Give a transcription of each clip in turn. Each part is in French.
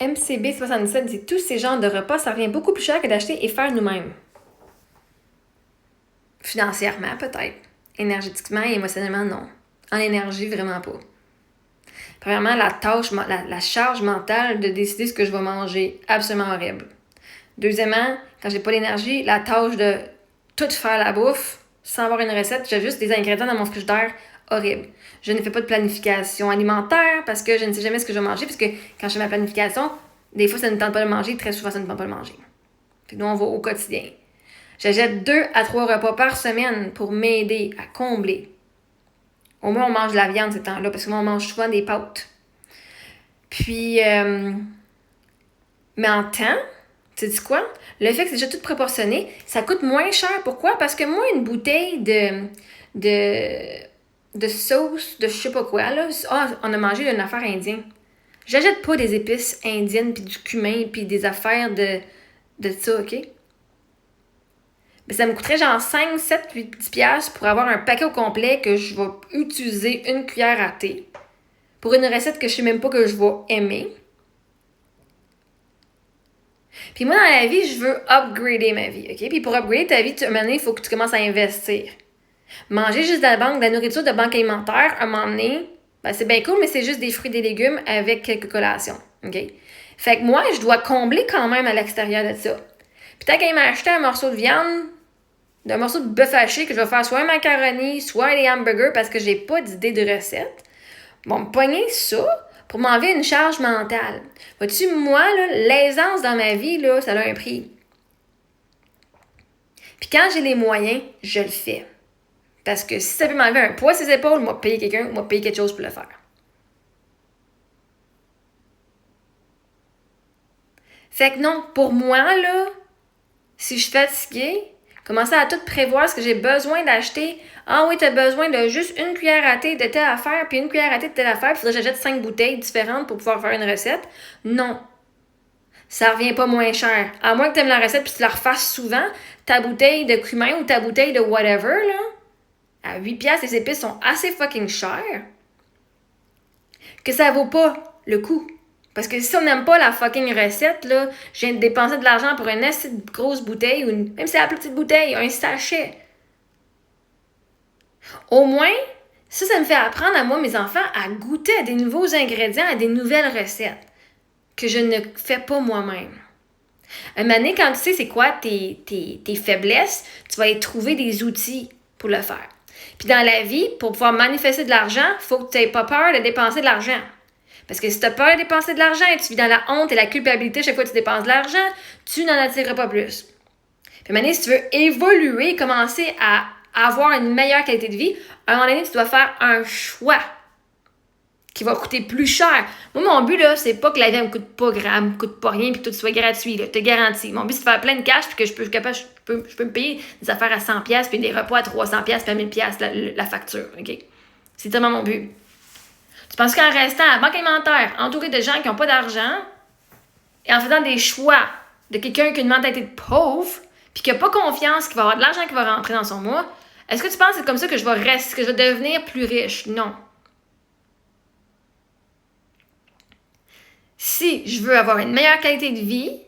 MCB77 dit « Tous ces genres de repas, ça revient beaucoup plus cher que d'acheter et faire nous-mêmes. » Financièrement, peut-être. Énergétiquement et émotionnellement, non. En énergie, vraiment pas. Premièrement, la charge mentale de décider ce que je vais manger, absolument horrible. Deuxièmement, quand j'ai pas l'énergie, la tâche de tout faire la bouffe, sans avoir une recette, j'ai juste des ingrédients dans mon frigidaire, horrible. Je ne fais pas de planification alimentaire parce que je ne sais jamais ce que je vais manger, parce que quand je fais ma planification, des fois ça ne me tente pas de manger, très souvent ça ne me tente pas de manger. Puis nous, on va au quotidien. J'achète 2 à 3 repas par semaine pour m'aider à combler. Au moins, on mange de la viande ces temps-là, parce que moi, on mange souvent des pâtes. Puis, mais en temps, tu sais quoi? Le fait que c'est déjà tout proportionné, ça coûte moins cher. Pourquoi? Parce que moi, une bouteille de sauce, de je sais pas quoi, là, on a mangé une affaire indienne. J'achète pas des épices indiennes, puis du cumin, puis des affaires de ça, OK? Mais ça me coûterait genre 5, 7, 8, 10 piastres pour avoir un paquet au complet que je vais utiliser une cuillère à thé. Pour une recette que je sais même pas que je vais aimer. Puis moi, dans la vie, je veux upgrader ma vie, OK? Puis pour upgrader ta vie, à un moment donné, il faut que tu commences à investir. Manger juste de la banque, de la nourriture de banque alimentaire, à un moment donné, ben c'est bien cool, mais c'est juste des fruits et des légumes avec quelques collations, OK? Fait que moi, je dois combler quand même à l'extérieur de ça. Puis tant qu'à m'acheter un morceau de viande, d'un morceau de bœuf haché que je vais faire soit un macaroni, soit des hamburgers parce que j'ai pas d'idée de recette, bon, me pogner ça pour m'enlever une charge mentale. Vois-tu, moi, là, l'aisance dans ma vie, là, ça a un prix. Puis quand j'ai les moyens, je le fais. Parce que si ça peut m'enlever un poids sur ses épaules, moi, payer quelqu'un, moi, payer quelque chose pour le faire. Fait que non, pour moi, là, si je suis fatiguée, commencer à tout prévoir ce que j'ai besoin d'acheter. Ah oui, t'as besoin de juste une cuillère à thé de telle affaire, puis une cuillère à thé de telle affaire, puis il faudrait que j'achète 5 bouteilles différentes pour pouvoir faire une recette. Non. Ça revient pas moins cher. À moins que tu aimes la recette puis tu la refasses souvent, ta bouteille de cumin ou ta bouteille de whatever, là, à 8 piastres, les épices sont assez fucking chères que ça vaut pas le coup. Parce que si on n'aime pas la fucking recette, là, je viens de dépenser de l'argent pour une assez grosse bouteille, ou même si c'est la plus petite bouteille, un sachet. Au moins, ça me fait apprendre à moi, mes enfants, à goûter à des nouveaux ingrédients, à des nouvelles recettes que je ne fais pas moi-même. Un moment donné, quand tu sais c'est quoi tes faiblesses, tu vas aller trouver des outils pour le faire. Puis dans la vie, pour pouvoir manifester de l'argent, il faut que tu n'aies pas peur de dépenser de l'argent. Parce que si tu as peur de dépenser de l'argent et tu vis dans la honte et la culpabilité chaque fois que tu dépenses de l'argent, tu n'en attireras pas plus. Puis à un moment donné, si tu veux évoluer, commencer à avoir une meilleure qualité de vie, à un moment donné, tu dois faire un choix qui va coûter plus cher. Moi, mon but, là, c'est pas que la vie me coûte pas rien puis que tout soit gratuit, là, te garantis. Mon but, c'est de faire plein de cash puis que je peux me payer des affaires à 100$ puis des repas à 300$ puis à 1000$ la facture, OK? C'est tellement mon but. Tu penses qu'en restant à la banque alimentaire, entouré de gens qui n'ont pas d'argent et en faisant des choix de quelqu'un qui a une mentalité de pauvre puis qui n'a pas confiance qu'il va avoir de l'argent qui va rentrer dans son mois, est-ce que tu penses que c'est comme ça que je vais devenir plus riche? Non. Si je veux avoir une meilleure qualité de vie,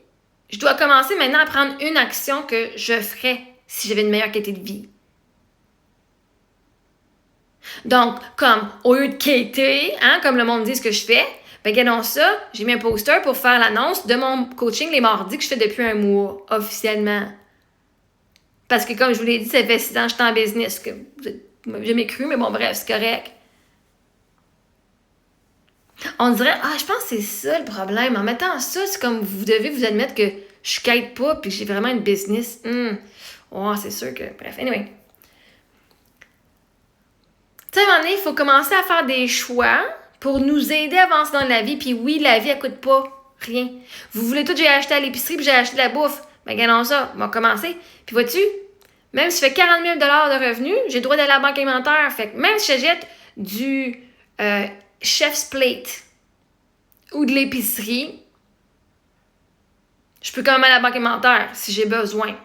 je dois commencer maintenant à prendre une action que je ferais si j'avais une meilleure qualité de vie. Donc, comme au lieu de quitter, comme le monde dit ce que je fais, ben regardons ça, j'ai mis un poster pour faire l'annonce de mon coaching les mardis que je fais depuis un mois, officiellement. Parce que comme je vous l'ai dit, ça fait 6 ans que je suis en business, que vous m'avez jamais cru, mais bon, bref, c'est correct. On dirait, je pense que c'est ça le problème. En mettant ça, c'est comme vous devez vous admettre que je quête pas puis que j'ai vraiment une business. Ouais, c'est sûr que. Bref, anyway. Tu sais, à un moment donné, il faut commencer à faire des choix pour nous aider à avancer dans la vie. Puis oui, la vie, elle coûte pas rien. Vous voulez tout, j'ai acheté à l'épicerie puis j'ai acheté de la bouffe. Ben, regardons ça, on va commencer. Puis vois-tu, même si je fais 40 000 de revenus, j'ai le droit d'aller à la banque alimentaire. Fait que même si j'achète du chef's plate ou de l'épicerie, je peux quand même aller à la banque alimentaire si j'ai besoin.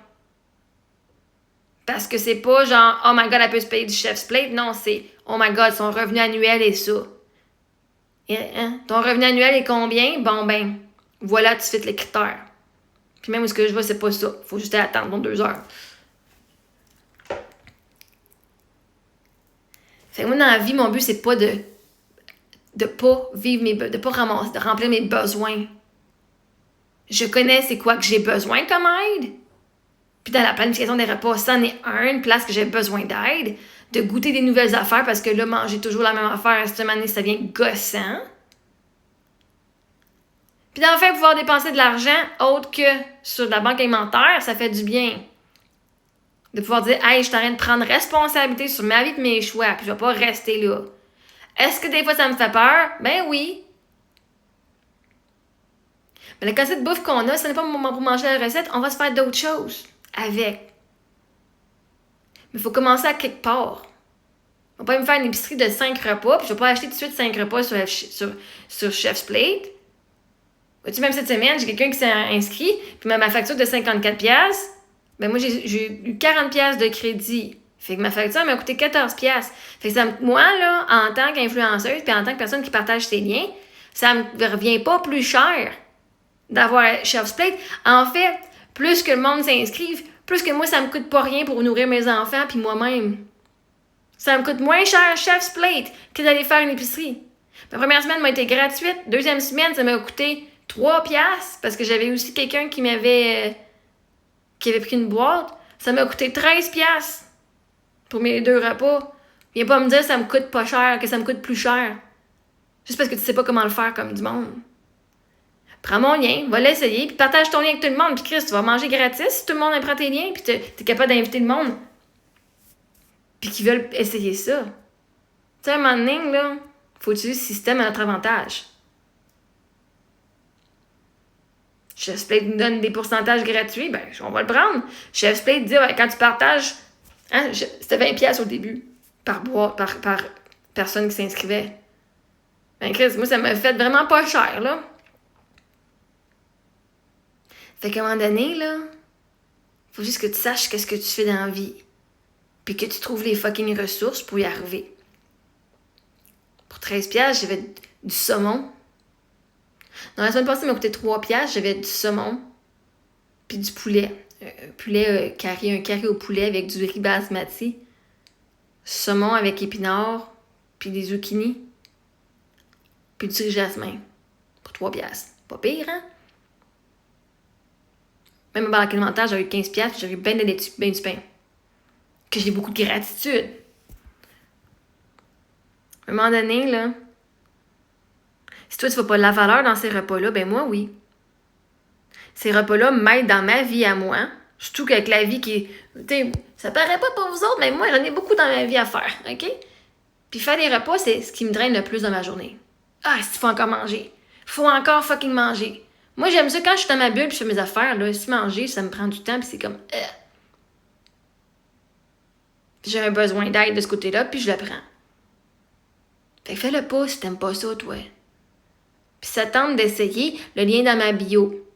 Parce que c'est pas genre, oh my god, elle peut se payer du chef's plate. Non, c'est, oh my god, son revenu annuel est ça. Et, ton revenu annuel est combien? Bon, ben, Voilà, tu fais les critères. Puis même où ce que je vois, c'est pas ça. Faut juste attendre dans 2 heures. Fait que moi, dans la vie, mon but, c'est pas de pas vivre de pas ramasser, de remplir mes besoins. Je connais c'est quoi que j'ai besoin comme aide. Puis dans la planification des repas, c'en est une place que j'ai besoin d'aide. De goûter des nouvelles affaires parce que là, manger toujours la même affaire, cette année, ça devient gossant. Puis enfin, pouvoir dépenser de l'argent autre que sur de la banque alimentaire, ça fait du bien. De pouvoir dire, hey, je suis en train de prendre responsabilité sur ma vie et mes choix, puis je vais pas rester là. Est-ce que des fois ça me fait peur? Ben oui. Mais la quantité de bouffe qu'on a, ce n'est pas pour manger la recette, on va se faire d'autres choses avec. Mais il faut commencer à quelque part. On va pas me faire une épicerie de 5 repas, puis je vais pas acheter tout de suite 5 repas sur Chef's Plate. Tu même cette semaine, j'ai quelqu'un qui s'est inscrit, puis ma facture de 54$, ben moi, j'ai eu 40$ de crédit. Fait que ma facture m'a coûté 14$. Fait que moi, là, en tant qu'influenceuse, puis en tant que personne qui partage ses liens, ça me revient pas plus cher d'avoir Chef's Plate. En fait, plus que le monde s'inscrive, plus que moi, ça me coûte pas rien pour nourrir mes enfants puis moi-même. Ça me coûte moins cher Chef's Plate que d'aller faire une épicerie. Ma première semaine m'a été gratuite. Deuxième semaine, ça m'a coûté 3$ parce que j'avais aussi quelqu'un qui avait pris une boîte. Ça m'a coûté 13$ pour mes 2 repas. Viens pas me dire que ça me coûte pas cher, que ça me coûte plus cher. Juste parce que tu sais pas comment le faire comme du monde. Prends mon lien, va l'essayer, puis partage ton lien avec tout le monde. Puis Chris, tu vas manger gratis si tout le monde prend tes liens, puis t'es capable d'inviter le monde. Puis qu'ils veulent essayer ça. Tu sais, à un moment donné, là, faut utiliser le système à notre avantage. Chef's Plate nous donne des pourcentages gratuits, ben, on va le prendre. Chef's Plate dit, ouais, quand tu partages, hein, c'était 20$ au début, par personne qui s'inscrivait. Ben, Chris, moi, ça m'a fait vraiment pas cher, là. Fait qu'à un moment donné, là, faut juste que tu saches qu'est-ce que tu fais dans la vie. Puis que tu trouves les fucking ressources pour y arriver. Pour 13$, j'avais du saumon. Dans la semaine passée, ça m'a coûté 3$, j'avais du saumon. Puis du poulet. Un carré au poulet avec du riz basmati. Saumon avec épinards. Puis des zucchini. Puis du riz jasmin. Pour 3$. Pas pire, hein? Même à banque alimentaire, j'avais eu 15$, puis j'avais bien du pain. Que j'ai beaucoup de gratitude. À un moment donné, là, si toi, tu ne vois pas la valeur dans ces repas-là, ben moi, oui. Ces repas-là m'aident dans ma vie à moi. Surtout qu'avec la vie qui est... Tu sais, ça paraît pas pour vous autres, mais moi, j'en ai beaucoup dans ma vie à faire, OK? Puis faire des repas, c'est ce qui me draine le plus dans ma journée. Ah, il faut encore manger. Faut encore fucking manger. Moi, j'aime ça quand je suis dans ma bulle puis je fais mes affaires, là. Si manger, ça me prend du temps puis c'est comme... J'ai un besoin d'aide de ce côté-là, puis je le prends. Fait que fais-le pas si t'aimes pas ça, toi. Puis ça tente d'essayer, le lien dans ma bio.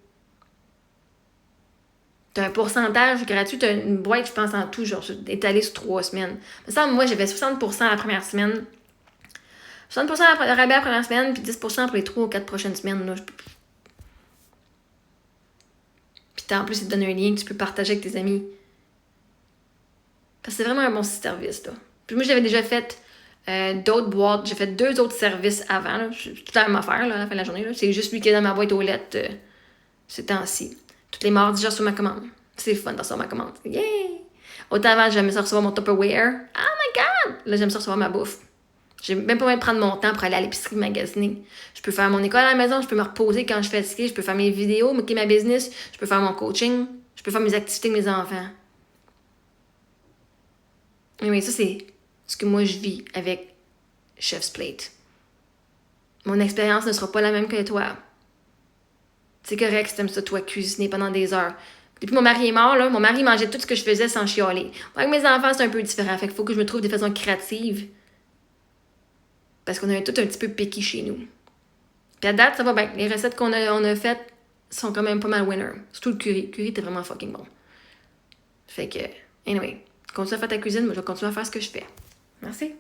T'as un pourcentage gratuit, t'as une boîte, je pense, en tout, genre, étalée sur 3 semaines. Ça, moi, j'avais 60% la première semaine. 60% de rabais la première semaine, puis 10% pour les 3 ou 4 prochaines semaines, là. Puis en plus, il te donne un lien que tu peux partager avec tes amis. Parce que c'est vraiment un bon service, là. Puis moi, j'avais déjà fait d'autres boîtes. J'ai fait 2 autres services avant, là. C'est tout la même affaire, là, à la fin de la journée, là. C'est juste lui qui est dans ma boîte aux lettres ces temps-ci. Toutes les mardis, je reçois ma commande. C'est fun de recevoir ma commande. Yay! Autant avant, j'aimais ça recevoir mon Tupperware. Oh my God! Là, j'aime ça recevoir ma bouffe. J'ai même pas besoin de prendre mon temps pour aller à l'épicerie magasiner. Je peux faire mon école à la maison, je peux me reposer quand je fais ski, je peux faire mes vidéos, ma business, je peux faire mon coaching, je peux faire mes activités avec mes enfants. Mais ça, c'est ce que moi, je vis avec Chef's Plate. Mon expérience ne sera pas la même que toi. C'est correct si t'aimes ça, toi, cuisiner pendant des heures. Depuis mon mari est mort, là, mon mari mangeait tout ce que je faisais sans chialer. Avec mes enfants, c'est un peu différent. Fait qu'il faut que je me trouve des façons créatives. Parce qu'on a tout un petit peu piqué chez nous. Puis à date, ça va bien. Les recettes qu'on a faites sont quand même pas mal winner. Surtout le curry. Le curry était vraiment fucking bon. Fait que, anyway, continue à faire ta cuisine, moi je vais continuer à faire ce que je fais. Merci.